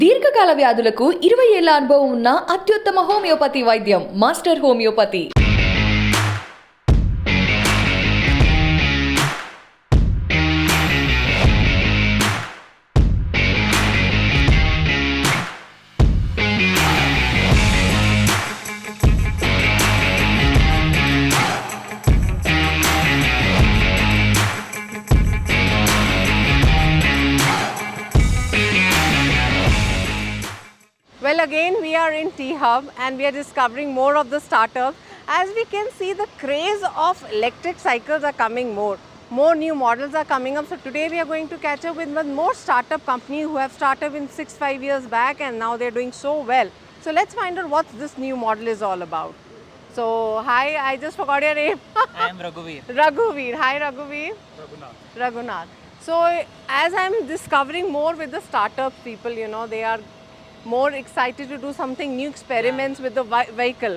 దీర్ఘకాల వ్యాధులకు 20 ఏళ్ల అనుభవం ఉన్న అత్యుత్తమ హోమియోపతి వైద్యం master homeopathy. Well, again we are in T-Hub and we are discovering more of the startups. As we can see, the craze of electric cycles are coming more. More new models are coming up. So today we are going to catch up with one more startup company who have started in 5 years back and now they're doing so well. So let's find out what this new model is all about. So hi, I just forgot your name. I am Raghuveer. Raghuveer. Hi Raghuveer. Ragunath. Ragunath. So as I'm discovering more with the startup people, you know, they are more excited to do something new experiments with the vehicle.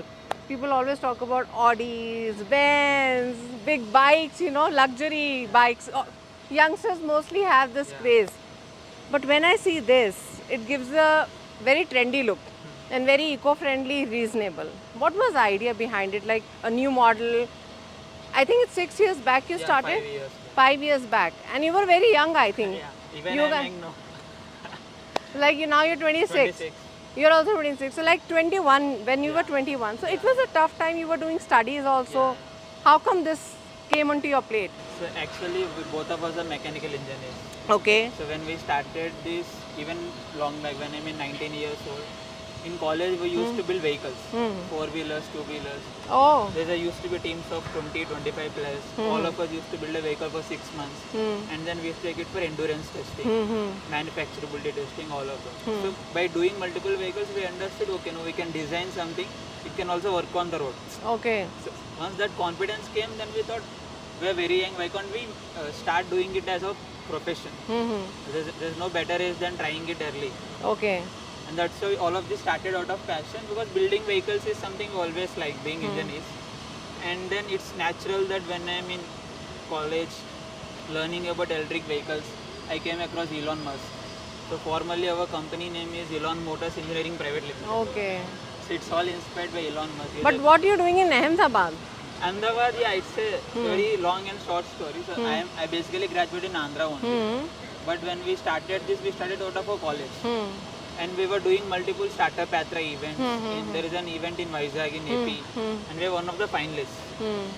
People always talk about Audis, Benz, big bikes, you know, luxury bikes. Youngsters mostly have this craze. But when I see this, it gives a very trendy look and very eco-friendly, reasonable. What was the idea behind it? Like a new model. I think it's 6 years back you started? 5 years. 5 years back. And you were very young, I think. Yeah, even You I am guys- young now. Like now you're 26. 26. You're also 26. So like 21 when you were 21. So it was a tough time. You were doing studies also. How come this came onto your plate? So actually, we both of us are mechanical engineers. Okay. So when we started this, even long back, when I'm in 19 years old, in college we used to build vehicles, 4-wheelers, 2-wheelers. Oh. There used to be teams of 20, 25 players. All of us used to build a vehicle for 6 months, and then we used to take it for endurance testing, manufacturability testing, all of them. So by doing multiple vehicles, we understood, okay, no, we can design something. It can also work on the road. Okay. So once that confidence came, then we thought, we are very young, why can't we start doing it as a profession? There's no better age than trying it early. Okay. And that's why all of this started out of passion, because building vehicles is something we always like, being engineers. And then it's natural that when I'm in college learning about electric vehicles, I came across Elon Musk. So formally our company name is Elon Motors Engineering Private Limited. Okay. So it's all inspired by Elon Musk. But what are you doing in Ahmedabad? Ahmedabad, yeah, it's a very long and short story. So I basically graduated in Andhra only. But when we started this, we started out of a college. And we were doing multiple startup Patra events. There is an event in Vizag in AP, and we are one of the finalists.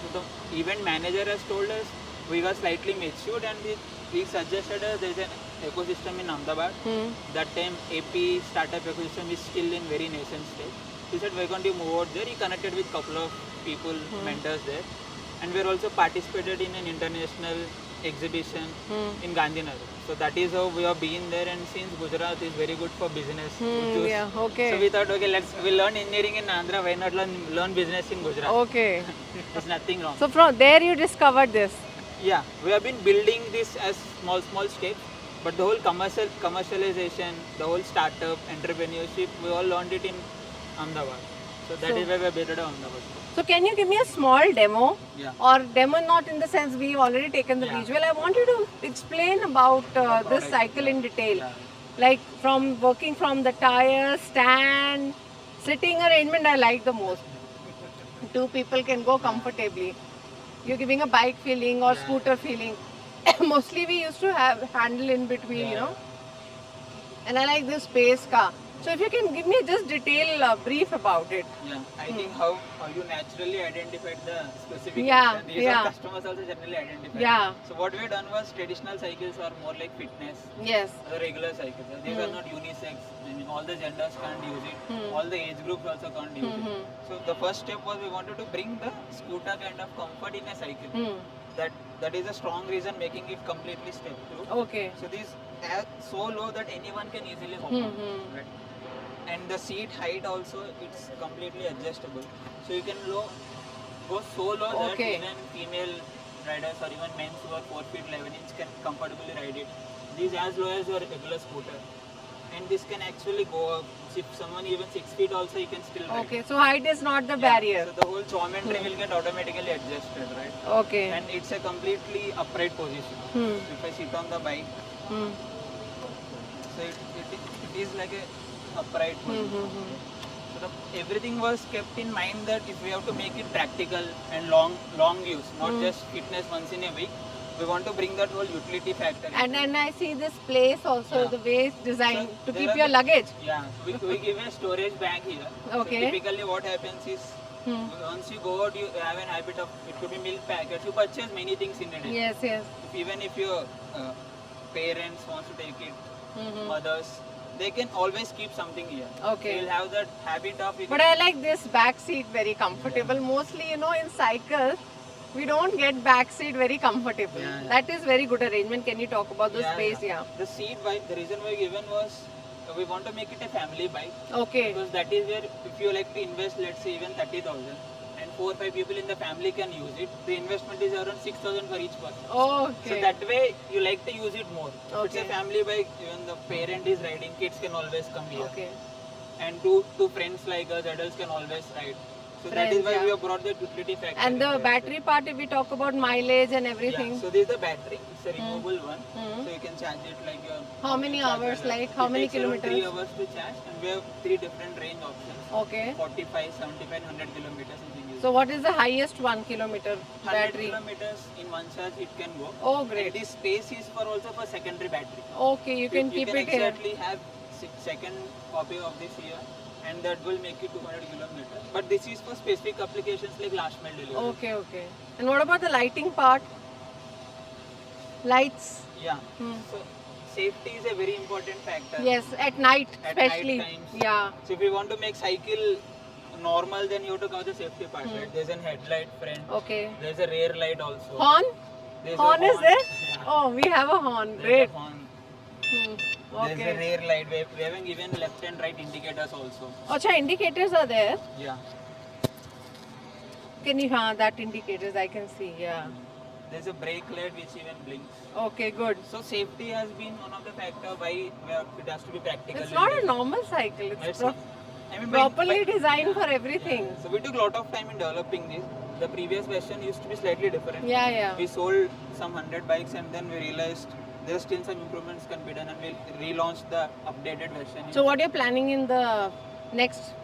So the event manager has told us we were slightly matured, and he suggested us there is an ecosystem in Ahmedabad. That time AP startup ecosystem is still in very nascent stage. He said, why can't you move out there? He connected with couple of people, mentors there, and we are also participated in an international exhibition in Gandhinagar. So that is how we have been there, and since Gujarat is very good for business, Yeah, okay. so we thought, okay, we'll learn engineering in Andhra, why not learn business in Gujarat? Okay. There's nothing wrong. So from there you discovered this. Yeah, we have been building this as small steps, but the whole commercialization, the whole startup, entrepreneurship, we all learned it in Ahmedabad. So that is why we are based out of Ahmedabad. So can you give me a small demo? Yeah. Or demo not in the sense we've already taken the visual. I want you to explain about this cycle in detail. Yeah. Like from working from the tire, stand, sitting arrangement I like the most. Two people can go comfortably. You're giving a bike feeling or scooter feeling. Mostly we used to have handle in between, you know. And I like this space car. So if you can give me just detail brief about it. Yeah, I think how you naturally identified the specific. Yeah, These yeah. are customers also generally identified. Yeah. So what we have done was, traditional cycles are more like fitness. Yes. The regular cycles. These are not unisex. I mean, all the genders can't use it. All the age groups also can't use it. So the first step was, we wanted to bring the scooter kind of comfort in a cycle. That is a strong reason making it completely step through. Okay. So these are so low that anyone can easily hop on. Right? And the seat height also, it's completely adjustable. So you can go so low that even female riders or even men who are 4 feet 11 inch can comfortably ride it. This is as low as your regular scooter. And this can actually go up. If someone even 6 feet also, you can still ride. Okay, so height is not the barrier. So the whole geometry will get automatically adjusted, right? Okay. And it's a completely upright position. If I sit on the bike, so it is like a upright position. So everything was kept in mind that if we have to make it practical and long use, not just fitness once in a week. We want to bring that whole utility factor. And I see this place also, Yeah. the way it's designed So to there keep are your luggage. Yeah, we give a storage bag here. Okay. So typically what happens is once you go out, you have an habit of, it could be milk packets. You purchase many things in a day. Yes, yes. Even if your parents want to take it, mothers, they can always keep something here. Okay. So you'll have that habit of it. But I like this back seat, very comfortable. Mostly, you know, in cycles, we don't get back seat very comfortable. Yeah, yeah. That is very good arrangement. Can you talk about the space? Yeah. The seat, the reason why given was we want to make it a family bike. Okay. Because that is where if you like to invest, let's say even 30,000 and 4 or 5 people in the family can use it, the investment is around 6,000 for each person. Okay. So that way you like to use it more. If it's a Okay. family bike, even the parent is riding, kids can always come here. Okay. And two friends like us, adults can always ride. So that is Friends, why yeah. we have brought the utility factor. And in the there. battery part, if we talk about mileage and everything. Yeah, so this is the battery. It's a removable one. So you can charge it like your. How many hours, like how It many takes around kilometers? 3 hours to charge, and we have 3 different range options. Okay. 45, 75, 100 kilometers. You can use. So what is the highest 1 kilometer 100 battery? kilometers in one charge it can go. Oh, And great. this space is for also for secondary battery. Okay, you can keep it here. exactly have second copy of this here, and that will make it 200 kilometers. But this is for specific applications like last mile delivery. Okay, okay. And what about the lighting part? Lights. Yeah. So safety is a very important factor. Yes, at night At especially. night times. Yeah. So if you want to make cycle normal, then you have to cover the safety part, right? There's a headlight front. Okay. There's a rear light also. Horn? There's Horn a is there? Yeah. Oh, we have a horn. There's Great. a horn. Hmm. There's a Okay. rear light. We haven't given left and right indicators also. Acha, indicators are there. Yeah. Can you, that indicators I can see. Yeah. There's a brake light which even blinks. Okay, good. So safety has been one of the factors why it has to be practical. It's not a normal cycle. It's It's not. I mean, properly designed for everything. Yeah. So we took a lot of time in developing this. The previous version used to be slightly different. Yeah, yeah. We sold some 100 bikes and then we realized there are still some improvements can be done, and we relaunched the updated version. So what you're planning in the next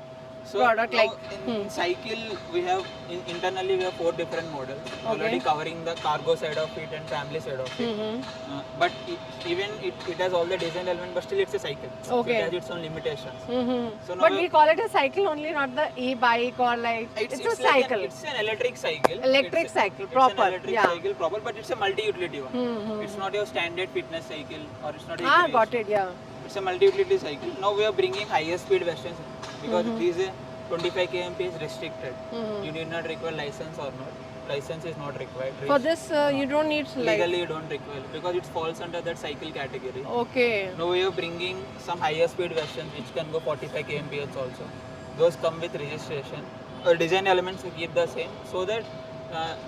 product, now like in cycle we have internally we have 4 different models already covering the cargo side of it and family side of it. But it has all the design element, but still it's a cycle. So Okay. it has its own limitations. So now But we call it a cycle only, not the e-bike or like it's a like cycle. it's an electric cycle. Electric cycle, proper, It's an electric yeah. cycle proper, but it's a multi-utility one. It's not your standard fitness cycle or it's not a Ah, recreation. got it, yeah. It's a multi-utility cycle. Now we are bringing higher speed versions because it is a 25 kmp is restricted. You need not require license or not. License is not required. For this, you don't need Legally you don't require because it falls under that cycle category. Okay. Now we are bringing some higher speed versions which can go 45 kmph also. Those come with registration. Design elements we keep the same so that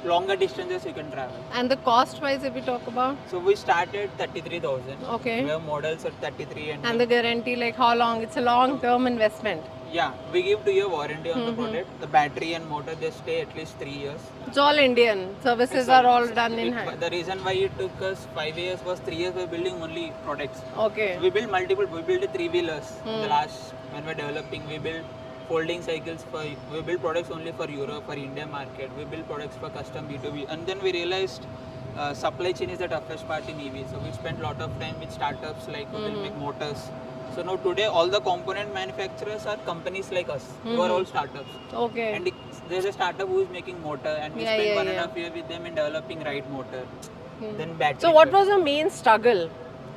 longer distances you can travel. And the cost wise, if we talk about? So we started 33,000. Okay. We have models at 33 And the guarantee, like how long? It's a long term investment. Yeah, we give 2-year warranty on the product. The battery and motor they stay at least 3 years. It's all Indian. Services are all done in hand. The reason why it took us 5 years was 3 years we were building only products. Okay. We built multiple. We built 3-wheelers. The last when we're developing, we built folding cycles we build products only for Europe, for India market. We build products for custom B2B, and then we realized supply chain is the toughest part in EV. So we spent a lot of time with startups like who will make motors. So now today all the component manufacturers are companies like us who are all startups. Okay. And there's a startup who is making motor, and we Yeah, spent yeah, 1.5 year with them in developing right motor. Then battery. So what was the main struggle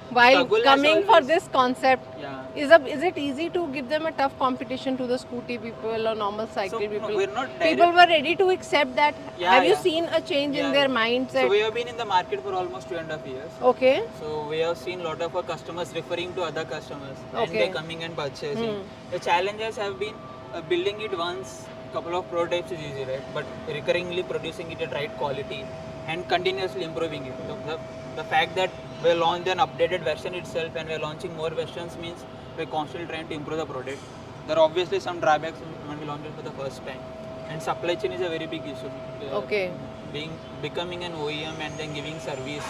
while Struggle has coming for always- this concept? Yeah. Is it easy to give them a tough competition to the scooty people or normal cycle So, people? no, we're not People were ready to accept that. Yeah, Have you yeah. seen a change in Yeah, their yeah. mindset? So we have been in the market for almost 2.5 years. Okay. So we have seen a lot of our customers referring to other customers and Okay. they coming and purchasing. The challenges have been building it once, couple of prototypes is easy, right? But recurringly producing it at right quality and continuously improving it. The fact that we launched an updated version itself and we're launching more versions means we're constantly trying to improve the product. There are obviously some drawbacks when we launch it for the first time. And supply chain is a very big issue. Okay. Becoming an OEM and then giving service,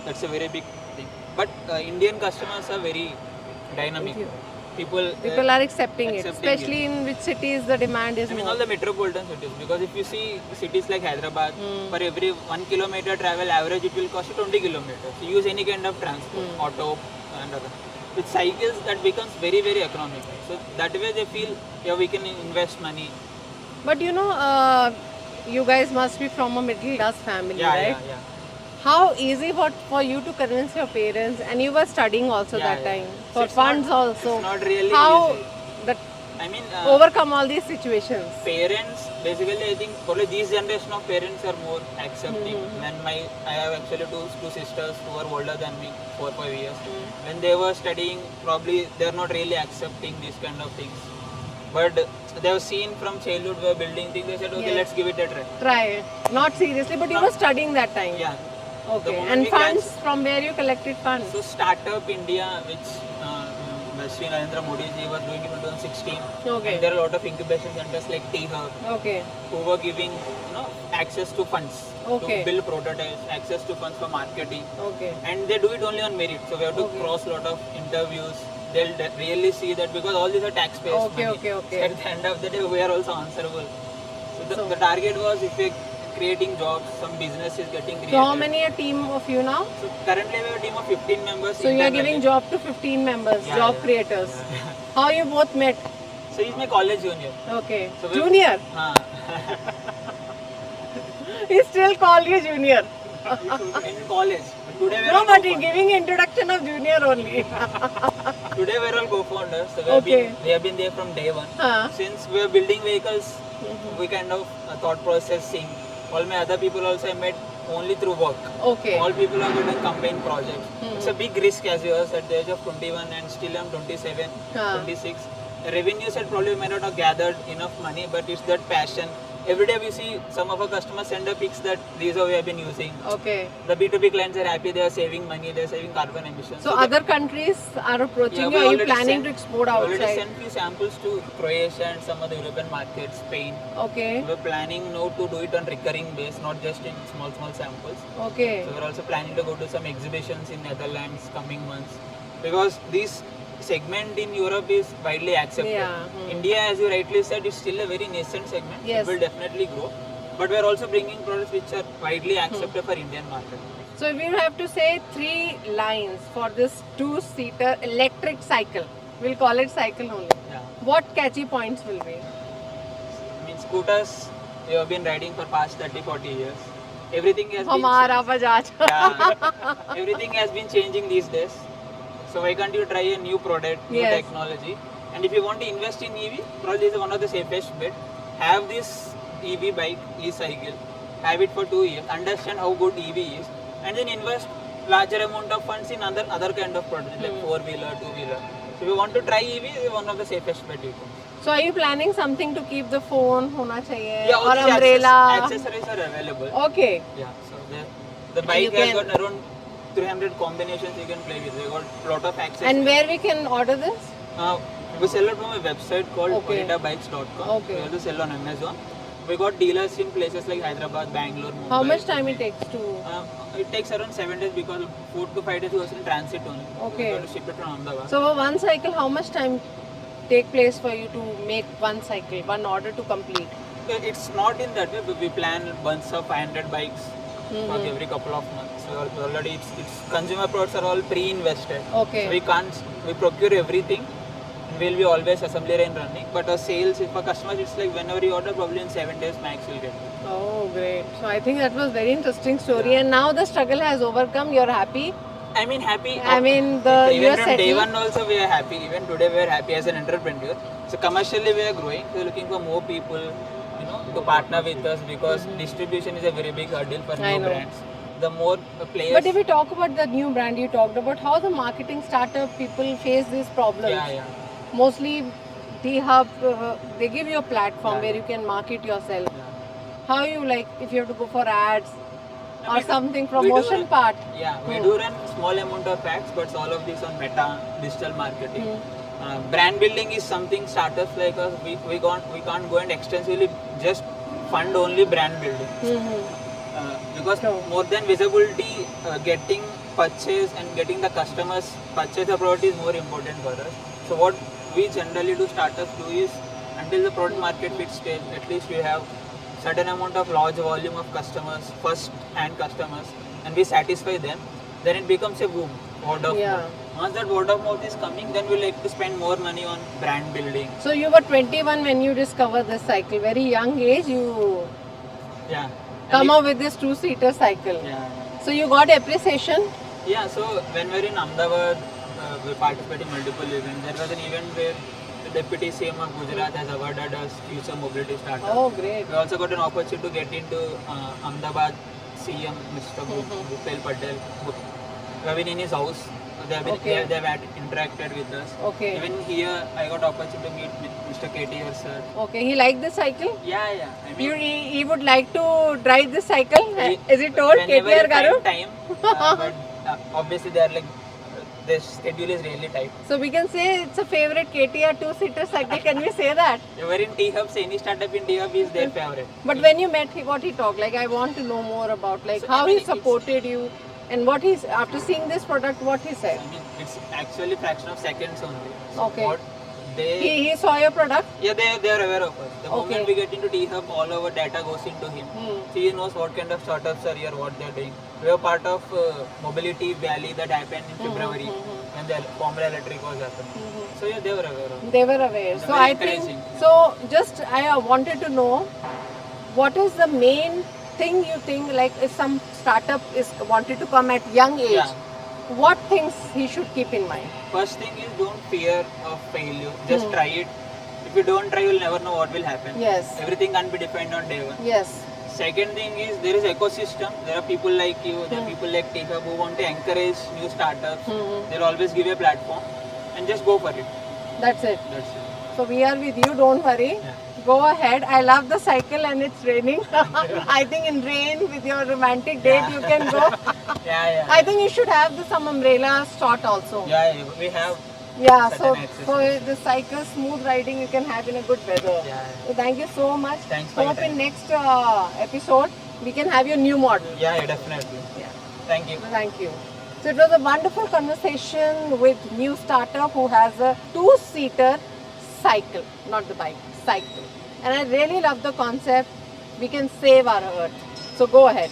that's a very big thing. But Indian customers are very dynamic. You- People People are accepting it, accepting especially in which cities the demand is I mean more. all the metropolitan cities, because if you see cities like Hyderabad, for every 1 kilometer travel average it will cost you 20 kilometers. You use any kind of transport, auto and other. With cycles that becomes very very economical. So that way they feel yeah we can invest money. But you guys must be from a middle class family, Yeah, right? yeah, yeah. How easy for you to convince your parents, and you were studying also Yeah, that yeah. time So for it's not- funds also. it's not really How easy. that I mean overcome all these situations? parents basically I think probably this generation of parents are more accepting. When I have actually two sisters who are older than me 4-5 years. When they were studying probably they are not really accepting these kind of things, but they have seen from childhood we are building things. They said okay Yes. let's give it a try. Try it. Not seriously, but you No. were studying that time. Yeah. The Okay. moment And we funds, catch- from where you collected funds? So Startup India, which Sri Narendra Modi ji was doing in 2016, Okay. and there are a lot of incubation centers like T-Hub Okay. who were giving access to funds Okay. to build prototypes, access to funds for marketing, Okay. and they do it only on merit. So we have to Okay. cross lot of interviews. They'll really see that because all these are taxpayers' Okay, money. okay, okay. So at the end of the day, we are also answerable. So So- the target was if we're creating jobs, some business is getting created. So how many a team of you now? So currently we have a team of 15 members. So you are giving internally. job to 15 members, Yeah, job yeah. creators. Yeah. How you both met? So he's my college junior. Okay. So we- Junior. He still call you junior. In college. Today we're No, all but he co-founders. giving introduction of junior only. Today we're all co-founders. So Okay. we have been there from day one. Huh. Since we are building vehicles, we kind of thought process sync. All my other people also I met only through work. Okay. All people are doing campaign projects. It's a big risk as you was at the age of 21 and still I'm 27, Huh. 26. The revenue side probably we might not have gathered enough money, but it's that passion. Every day we see some of our customers send a pics that these are we have been using. Okay. The B2B clients are happy, they are saving money, they are saving carbon emissions. So other countries are approaching Yeah, you. we Are you already planning sent- to export we already outside? sent few samples to Croatia and some other European markets, Spain. Okay. We're planning now to do it on recurring base, not just in small samples. Okay. So we're also planning to go to some exhibitions in Netherlands coming months, because this segment in Europe is widely accepted. Yeah, India, as you rightly said, is still a very nascent segment. Yes. It will definitely grow, but we're also bringing products which are widely accepted for Indian market. So if you have to say 3 lines for this 2-seater electric cycle, we'll call it cycle only. Yeah. What catchy points will be? I mean, scooters, we have been riding for past 30-40 years. Everything has been Hamara Bajaj. yeah, everything has been changing these days. So why can't you try a new product, new Yes. technology? And if you want to invest in EV, probably is one of the safest bet. Have this EV bike, e-cycle, have it for 2 years, understand how good EV is, and then invest larger amount of funds in other kind of products like 4-wheeler, 2-wheeler. So if you want to try EV, it's one of the safest bet you can. So are you planning something to keep the phone hona chahiye Yeah, all or these umbrella? accessories are available. Okay. Yeah, so the bike You has can- got around 300 combinations you can play with. We got lot of access. And where we can order this? We sell it from a website called Okay. OnitaBikes.com. Okay. We also sell on Amazon. We got dealers in places like Hyderabad, Bangalore, Mumbai. How much time Pune. it takes to? It takes around 7 days because 4 to 5 days was in transit only. Okay. We got to ship it from Ahmedabad. So for one cycle, how much time take place for you to make one cycle, one order to complete? It's not in that way, but we plan bunch of 500 bikes for every couple of months. So already it's consumer products are all pre-invested. Okay. So we procure everything. Will be always assembly line running, but our sales, if a customer, it's like whenever you order, probably in 7 days max you'll get it. Oh, great. So I think that was very interesting story. And now the struggle has overcome. You're happy. I mean, happy. I mean, even you're from day settled. one also we are happy. Even today we are happy as an entrepreneur. So commercially we are growing. We are looking for more people, to partner with us, because distribution is a very big hurdle for I new know. brands. The more players. But if we talk about the new brand, you talked about how the marketing startup people face these problems. yeah. Mostly, T-Hub, they give you a platform Yeah. where you can market yourself. Yeah. How you like if you have to go for ads or We do- something we do promotion run- part? Yeah, we do run small amount of packs, but all of these on Meta, digital marketing. Brand building is something startups like us, we can't go and extensively just fund only brand building. Because True. more than visibility, getting purchase and getting the customers purchase the product is more important for us. So what we generally do, startups do, is until the product market fit stage, at least we have certain amount of large volume of customers, first hand customers, and we satisfy them, then it becomes a boom, word of Yeah. mouth. Once that word of mouth is coming, then we like to spend more money on brand building. So you were 21 when you discovered this cycle. Very young age, you Yeah. come And up with this two-seater cycle. Yeah. So you got appreciation. Yeah, so when we were in Ahmedabad, we participated in multiple events. There was an event where the Deputy CM of Gujarat has awarded us Future Mobility Startup. Oh, great. We also got an opportunity to get into Ahmedabad CM, Mr. Bhupel Patel. We have been in his house. They have, been, Okay. they have had interacted with us. Okay. Even here, I got opportunity to meet with Mr. KTR sir. Okay, he liked the cycle. Yeah. I mean, He would like to drive this cycle. Is it told whenever KTR you Garu? find time, but obviously they are like, their schedule is really tight. So we can say it's a favorite KTR two-seater cycle. Can we say that? We're in T-Hubs, any startup in T-Hub is their favorite. But when you met him, what he talked, like I want to know more about, like So, how I mean, he supported you, and what he's after seeing this product, what he said. I mean, it's actually fraction of seconds only. So Okay. what they, He saw your product. yeah, they are aware of us. The Okay. moment we get into T-Hub, all our data goes into him. So he knows what kind of startups are here, what they are doing. We are part of Mobility Valley that happened in February when the Formula Electric was happening. So yeah, they were aware of it. They were aware. They're So very I think encouraging. so. Just I wanted to know what is the main thing you think, like if some startup is wanted to come at young age, Yeah. what things he should keep in mind? First thing is don't fear of failure. Just try it. If you don't try, you'll never know what will happen. Yes. Everything can't be defined on day one. Yes. Second thing is there is ecosystem. There are people like you, there are people like T-Hub who want to encourage new startups. They'll always give you a platform and just go for it. That's it. That's it. So we are with you. Don't worry. Yeah. Go ahead. I love the cycle and it's raining. I think in rain with your romantic date you can go. Yeah. I think you should have some umbrella shot also. Yeah, we have. Yeah, Certain so accessories. for the cycle smooth riding you can have in a good weather. Yeah. So thank you so much. Thanks for your Hope in time. next episode we can have your new model. Yeah, definitely. Yeah. Thank you. Thank you. So it was a wonderful conversation with new startup who has a two-seater cycle, not the bike, cycle. And I really love the concept. We can save our earth. So go ahead.